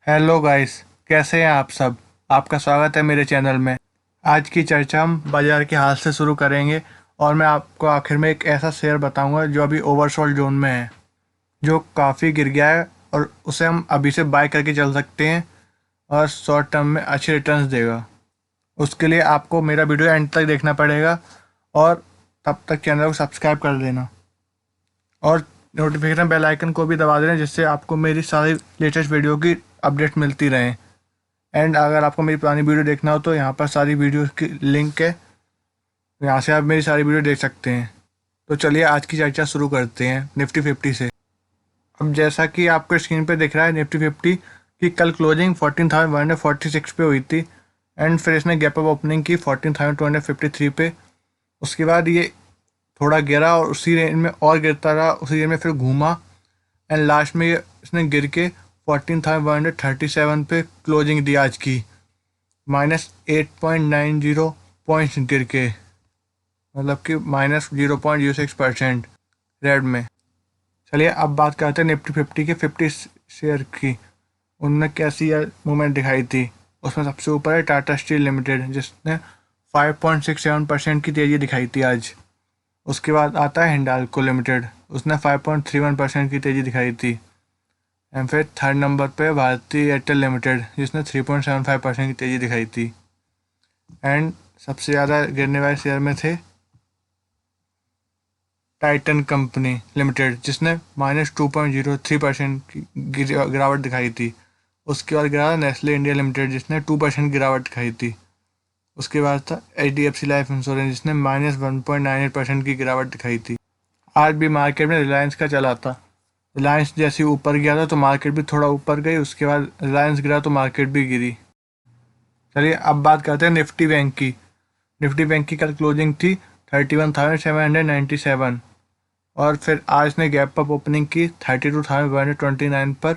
Hello guys, कैसे हैं आप सब। आपका स्वागत है मेरे चैनल में। आज की चर्चा हम बाजार के हाल से शुरू करेंगे और मैं आपको आखिर में एक ऐसा शेयर बताऊंगा जो अभी ओवरसोल्ड जोन में है, जो काफ़ी गिर गया है और उसे हम अभी से बाय करके चल सकते हैं और शॉर्ट टर्म में अच्छे रिटर्न्स देगा। उसके लिए आपको मेरा वीडियो एंड तक देखना पड़ेगा और तब तक चैनल को सब्सक्राइब कर देना और नोटिफिकेशन बेल आइकन को भी दबा देना, जिससे आपको मेरी सारी लेटेस्ट वीडियो की अपडेट मिलती रहे। एंड अगर आपको मेरी पुरानी वीडियो देखना हो तो यहाँ पर सारी वीडियो की लिंक है, यहाँ से आप मेरी सारी वीडियो देख सकते हैं। तो चलिए आज की चर्चा शुरू करते हैं निफ्टी 50 से। अब जैसा कि आपको स्क्रीन पे दिख रहा है, निफ्टी 50 की कल क्लोजिंग 14,146 पे हुई थी एंड फिर इसने गैप अप ओपनिंग की 14,253 पे। उसके बाद ये थोड़ा गिरा और उसी रेंज में और गिरता रहा, उसी रेंज में फिर घूमा एंड लास्ट में इसने गिर के 14,137 पे क्लोजिंग दी आज की, -8.90 पॉइंट्स गिर के, मतलब कि -0.06% रेड में। चलिए अब बात करते हैं निफ्टी 50 के 50 शेयर की। उनने कैसी मूवमेंट दिखाई थी। उसमें सबसे ऊपर है टाटा स्टील लिमिटेड, जिसने 5.67% की तेज़ी दिखाई थी आज। उसके बाद आता है हिंडाल्को लिमिटेड, उसने 5.31% की तेज़ी दिखाई थी। एंड फिर थर्ड नंबर पे भारतीय एयरटेल लिमिटेड, जिसने 3.75% की तेज़ी दिखाई थी। एंड सबसे ज़्यादा गिरने वाले शेयर में थे टाइटन कंपनी लिमिटेड, जिसने -2.03% की गिरावट दिखाई थी। उसके बाद गिरा नेस्ले इंडिया लिमिटेड, जिसने 2% गिरावट दिखाई थी। उसके बाद था HDFC लाइफ इंश्योरेंस, जिसने -1.98% की गिरावट दिखाई थी। आज भी मार्केट में रिलायंस का चला था। रिलायंस जैसे ऊपर गया था तो मार्केट भी थोड़ा ऊपर गई, उसके बाद रिलायंस गिरा तो मार्केट भी गिरी। चलिए अब बात करते हैं निफ्टी बैंक की। निफ्टी बैंक की कल क्लोजिंग थी 31,797 और फिर आज ने गैप अप ओपनिंग की 32,129 पर।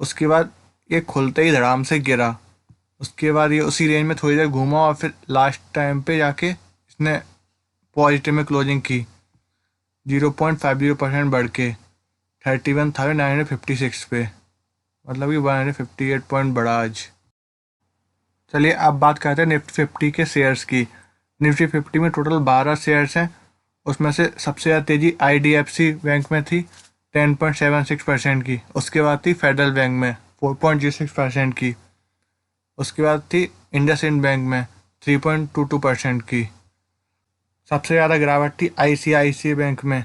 उसके बाद ये खुलते ही धड़ाम से गिरा। उसके बाद ये उसी रेंज में थोड़ी देर घूमा और फिर लास्ट टाइम पे जाके इसने पॉजिटिव में क्लोजिंग की 0.50% बढ़ के 31,956 पे, मतलब कि 158 पॉइंट बढ़ा आज। चलिए अब बात करते हैं निफ्टी 50 के शेयर्स की। निफ्टी 50 में टोटल 12 शेयर्स हैं। उसमें से सबसे ज़्यादा तेज़ी IDFC बैंक में थी 10.76% की। उसके बाद थी फेडरल बैंक में 4.06% की। उसके बाद थी इंडसइंड बैंक में 3.22% की। सबसे ज़्यादा गिरावट थी ICICI बैंक में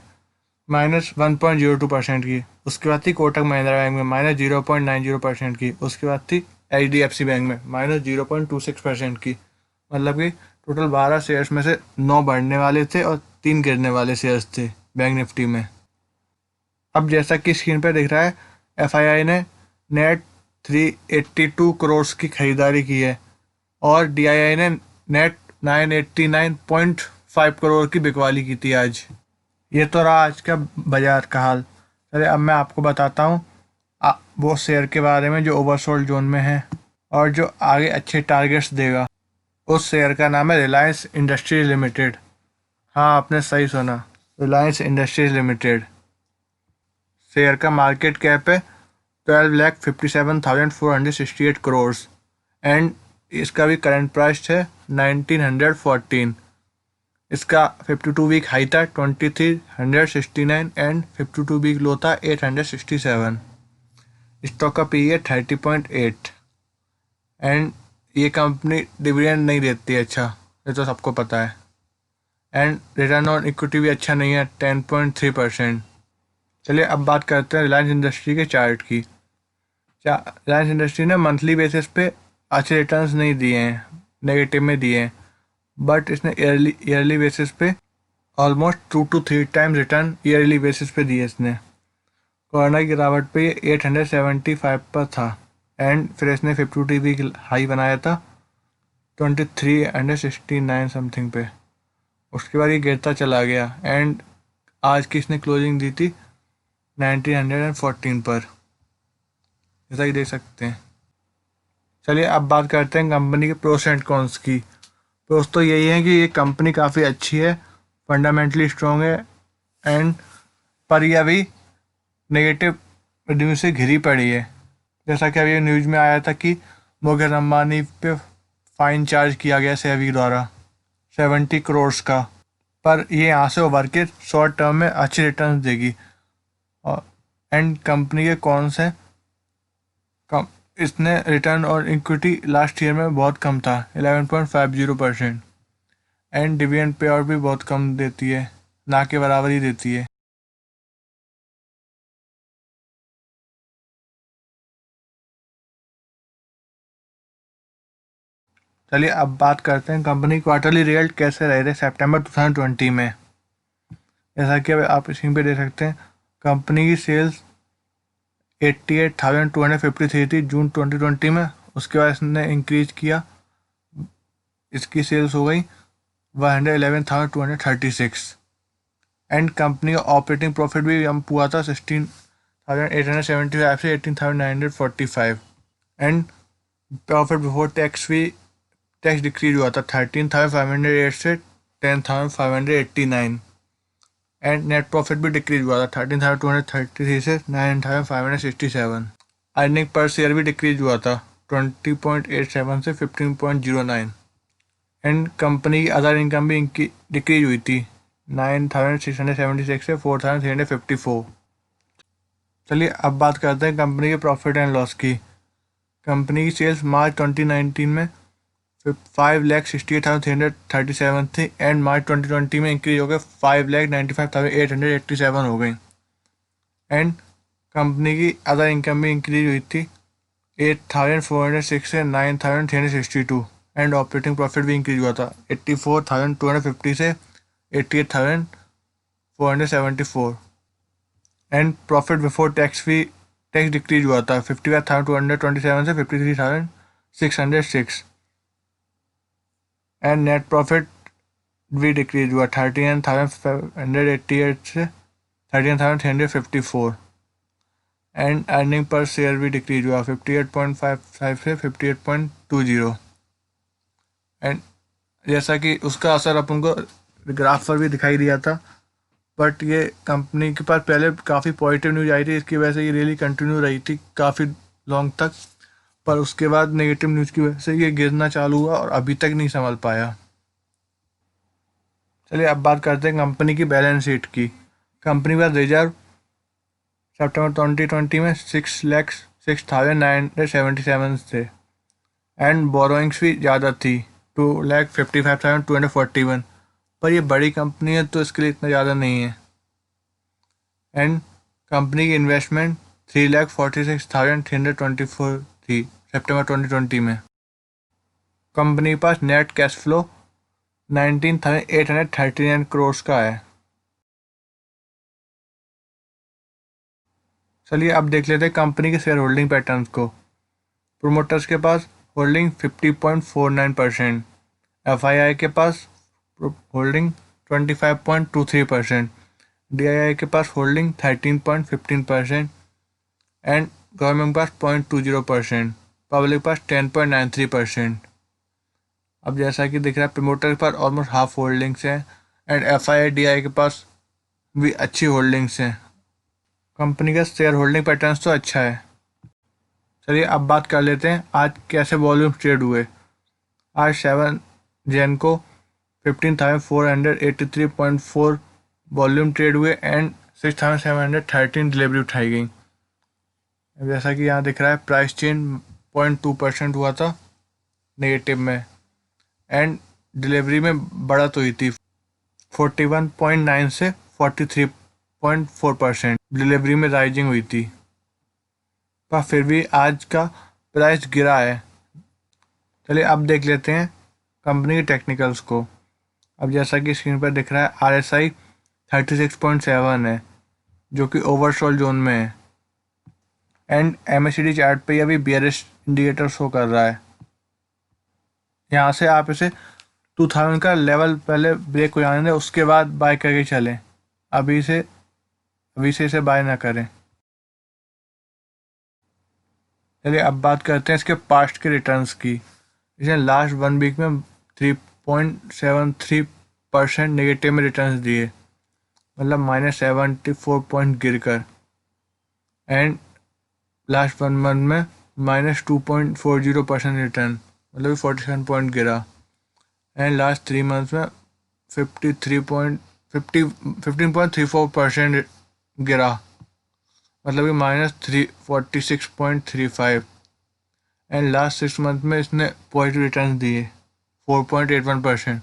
-1.02% की। उसके बाद थी कोटक महिंद्रा बैंक में -0.90% की। उसके बाद थी HDFC बैंक में -0.26% की। मतलब कि टोटल 12 शेयर्स में से 9 बढ़ने वाले थे और 3 गिरने वाले शेयर्स थे बैंक निफ्टी में। अब जैसा कि स्क्रीन पर दिख रहा है, FII ने नेट 382 करोड़ की खरीदारी की है और DII ने नेट 989.5 करोड़ की बिकवाली की थी आज। ये तो रहा आज का बाजार का हाल। चलिए अब मैं आपको बताता हूँ वो शेयर के बारे में जो ओवरसोल्ड जोन में है और जो आगे अच्छे टारगेट्स देगा। उस शेयर का नाम है रिलायंस इंडस्ट्रीज लिमिटेड। हाँ, आपने सही सुना, रिलायंस इंडस्ट्रीज लिमिटेड। शेयर का मार्केट कैप है 12,57,468 करोड़ एंड इसका भी करंट प्राइस है 1914। इसका 52 वीक हाई था 2369 एंड 52 वीक लो था 867। स्टॉक का PE है 30.8 एंड ये कंपनी डिविडेंड नहीं देती है अच्छा, ये तो सबको पता है। एंड रिटर्न ऑन इक्विटी भी अच्छा नहीं है 10.3%। चलिए अब बात करते हैं रिलायंस इंडस्ट्री के चार्ट की। रिलायंस इंडस्ट्री ने मंथली बेसिस पे अच्छे रिटर्न्स नहीं दिए हैं, नेगेटिव में दिए हैं, बट इसने ईयरली बेसिस पे almost 2 to 3 times return yearly basis पे दिए इसने। कोरोना की गिरावट पे ये 875 पर था एंड फिर इसने 52 वीक हाई बनाया था 2369 समथिंग पे। उसके बाद ये गिरता चला गया एंड आज की इसने क्लोजिंग दी थी 1914 पर, जैसा कि देख सकते हैं। चलिए अब बात करते हैं कंपनी के प्रोस एंड कॉन्स की। प्रोस तो यही है कि ये कंपनी काफ़ी अच्छी है, फंडामेंटली स्ट्रॉन्ग है एंड पर ये अभी नेगेटिव रिव्यू से घिरी पड़ी है। जैसा कि अभी न्यूज़ में आया था कि मुकेश अंबानी पे फाइन चार्ज किया गया सेबी द्वारा 70 करोड़ का। पर ये यहाँ से उभर के शॉर्ट टर्म में अच्छी रिटर्न देगी। और एंड कंपनी के कौन से कम इसने रिटर्न और इक्विटी लास्ट ईयर में बहुत कम था 11.50%। एंड डिविडेंड पे आउट भी बहुत कम देती है, ना के बराबर ही देती है। चलिए अब बात करते हैं कंपनी क्वार्टरली रिजल्ट कैसे रहे थे सितंबर 2020 में। जैसा कि अब आप स्क्रीन पे देख सकते हैं, कंपनी की सेल्स 88,253 थी जून 2020 में। उसके बाद इसने इंक्रीज किया, इसकी सेल्स हो गई 111,236। एंड कंपनी का ऑपरेटिंग प्रॉफिट भी हम हुआ था 16,875 से 18,945। एंड प्रॉफिट बिफोर टैक्स भी टैक्स डिक्रीज हुआ था 13,508 से 10,589। एंड नेट प्रॉफिट भी डिक्रीज हुआ था 13,233 से 9,567। अर्निंग पर शेयर भी डिक्रीज हुआ था 20.87 से 15.09। एंड कंपनी की अदर इनकम भी इनकी डिक्रीज हुई थी 9,676 से 4,354। चलिए अब बात करते हैं कंपनी के प्रॉफिट एंड लॉस की। कंपनी की सेल्स मार्च 2019 में 5,68,337 थी एंड मार्च 2020 में इंक्रीज हो गए 5,95,887 हो गई। एंड कंपनी की अदर इनकम भी इंक्रीज हुई थी 8,406 से 9,362। एंड ऑपरेटिंग प्रॉफिट भी इंक्रीज हुआ था 84,250 से 88,474। एंड प्रॉफिट बिफोर टैक्स भी टैक्स डिक्रीज हुआ था 55,227 से 53,606। एंड नेट प्रॉफिट भी डिक्रीज हुआ 39,588 से 13,354। एंड अर्निंग पर शेयर भी डिक्रीज हुआ 58.55 से 58.20। एंड जैसा कि उसका असर अपन को ग्राफ पर भी दिखाई दिया था, बट ये कंपनी के पास पहले काफ़ी पॉजिटिव न्यूज आई थी, इसकी वजह से ये रैली कंटिन्यू रही थी काफ़ी लॉन्ग तक। पर उसके बाद नेगेटिव न्यूज़ की वजह से ये गिरना चालू हुआ और अभी तक नहीं संभल पाया। चलिए अब बात करते हैं कंपनी की बैलेंस शीट की। कंपनी का रिजर्व सितंबर 2020 में 6,06,977 थे। एंड बोरोइंग्स भी ज़्यादा थी 2,55,241। पर ये बड़ी कंपनी है तो इसके लिए इतना ज़्यादा नहीं है। एंड कंपनी की इन्वेस्टमेंट 3,46,324 थी सितंबर 2020 में। कंपनी के पास नेट कैश फ्लो 19,839 करोड़ का है। चलिए अब देख लेते हैं कंपनी के शेयर होल्डिंग पैटर्न को। प्रोमोटर्स के पास होल्डिंग 50.49%, एफआईआई के पास होल्डिंग 25.23%, डीआईआई के पास होल्डिंग 13.15% एंड गवर्नमेंट के पास 0.20%, पब्लिक के पास 10.93%। अब जैसा कि दिख रहा है प्रमोटर के पास ऑलमोस्ट हाफ होल्डिंग्स हैं एंड एफआईआई डीआई के पास भी अच्छी होल्डिंग्स हैं। कंपनी का शेयर होल्डिंग पैटर्न तो अच्छा है। चलिए अब बात कर लेते हैं आज कैसे वॉल्यूम ट्रेड हुए। आज 7 जैन को 15,483.4 वॉल्यूम ट्रेड हुए एंड 6,713 डिलीवरी उठाई गई। जैसा कि यहाँ दिख रहा है प्राइस चेंज 0.2% हुआ था नेगेटिव में। एंड डिलीवरी में बढ़त हुई थी 41.9 से 43.4% डिलीवरी में राइजिंग हुई थी। पर फिर भी आज का प्राइस गिरा है। चलिए अब देख लेते हैं कंपनी के टेक्निकल्स को। अब जैसा कि स्क्रीन पर दिख रहा है RSI 36.7 है जो कि ओवरसोल्ड जोन में है। एंड MACD चार्ट पे अभी बियरिश इंडिकेटर शो कर रहा है। यहाँ से आप इसे 2000 का लेवल पहले ब्रेक हो जाने दें, उसके बाद बाय करके चलें। अभी से इसे बाय ना करें। चलिए अब बात करते हैं इसके पास्ट के रिटर्न्स की। इसने लास्ट 1 वीक में 3.73% नेगेटिव में रिटर्न्स दिए, मतलब -74 पॉइंट गिर कर। एंड लास्ट 1 मंथ में -2.40% रिटर्न, मतलब 47 पॉइंट गिरा। एंड लास्ट 3 मंथ्स में 15.34% गिरा, मतलब कि -346.35। एंड लास्ट 6 मंथ में इसने पॉजिटिव रिटर्न दिए 4.81%।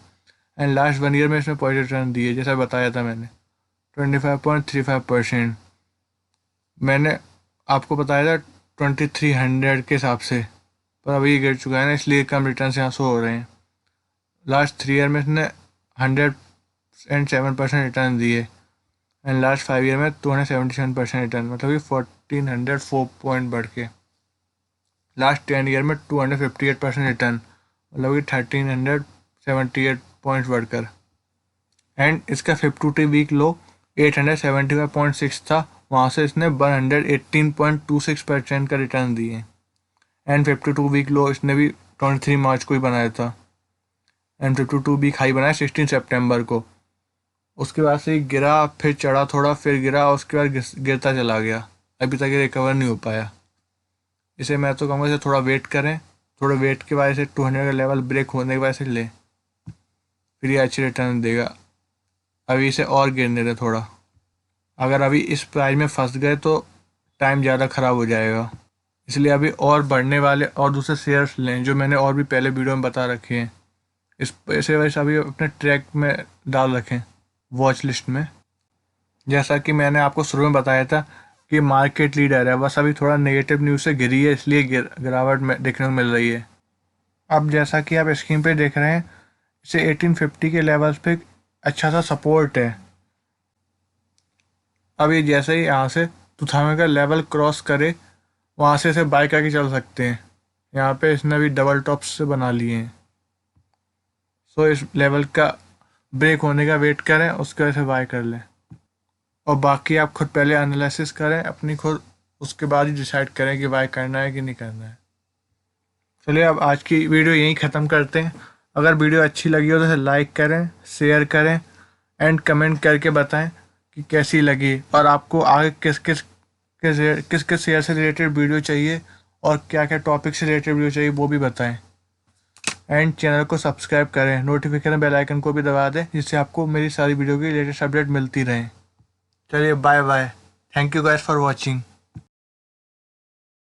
एंड लास्ट 1 ईयर में इसने पॉजिटिव रिटर्न दिए, जैसा बताया था मैंने, 25.35%। मैंने आपको बताया था 2300 के हिसाब से, पर अभी ये गिर चुका है ना, इसलिए कम रिटर्न यहाँ शो हो रहे हैं। लास्ट 3 ईयर में इसने 107% रिटर्न दिए। एंड लास्ट 5 ईयर में 277% रिटर्न, मतलब कि 1404 पॉइंट बढ़ के। लास्ट 10 ईयर में 258% रिटर्न, मतलब कि 1378 पॉइंट्स बढ़कर। एंड इसका 52 वीक लो 875.6 था, वहाँ से इसने 118.26% का रिटर्न दिए। एंड 52 वीक लो इसने भी 23 मार्च को ही बनाया था। एंड 52 वीक हाई बनाया 16 सितंबर को। उसके बाद से गिरा, फिर चढ़ा थोड़ा, फिर गिरा, उसके बाद गिरता चला गया। अभी तक ये रिकवर नहीं हो पाया। इसे मैं तो कहूँगा इसे थोड़ा वेट करें, थोड़ा वेट के बाद इसे 200 का लेवल ब्रेक होने के बाद इसे लें, फिर ये अच्छी रिटर्न देगा। अभी इसे और गिरने दें थोड़ा। अगर अभी इस प्राइस में फंस गए तो टाइम ज़्यादा ख़राब हो जाएगा, इसलिए अभी और बढ़ने वाले और दूसरे शेयर्स लें जो मैंने और भी पहले वीडियो में बता रखे हैं। इसे वैसे अभी अपने ट्रैक में डाल रखें, वॉच लिस्ट में। जैसा कि मैंने आपको शुरू में बताया था कि मार्केट लीडर है, बस अभी थोड़ा नेगेटिव न्यूज़ से गिरी है, इसलिए गिरावट में देखने को मिल रही है। अब जैसा कि आप स्क्रीन पे देख रहे हैं, इसे 1850 के लेवल्स पे अच्छा सा सपोर्ट है। अब ये जैसे ही यहाँ से 2000 का लेवल क्रॉस करे, वहाँ से इसे बाय करके चल सकते हैं। यहाँ पे इसने भी डबल टॉप्स से बना लिए हैं। सो इस लेवल का ब्रेक होने का वेट करें, उसके वजह से बाय कर लें। और बाकी आप खुद पहले एनालिसिस करें अपनी खुद, उसके बाद ही डिसाइड करें कि बाय करना है कि नहीं करना है। चलिए अब आज की वीडियो यहीं ख़त्म करते हैं। अगर वीडियो अच्छी लगी हो तो इसे लाइक करें, शेयर करें एंड कमेंट करके बताएं कि कैसी लगी, और आपको आगे किस किस शेयर से रिलेटेड वीडियो चाहिए और क्या क्या टॉपिक से रिलेटेड वीडियो चाहिए वो भी बताएं। एंड चैनल को सब्सक्राइब करें, नोटिफिकेशन बेल आइकन को भी दबा दें, जिससे आपको मेरी सारी वीडियो की लेटेस्ट अपडेट मिलती रहें। चलिए bye bye, thank you guys for watching.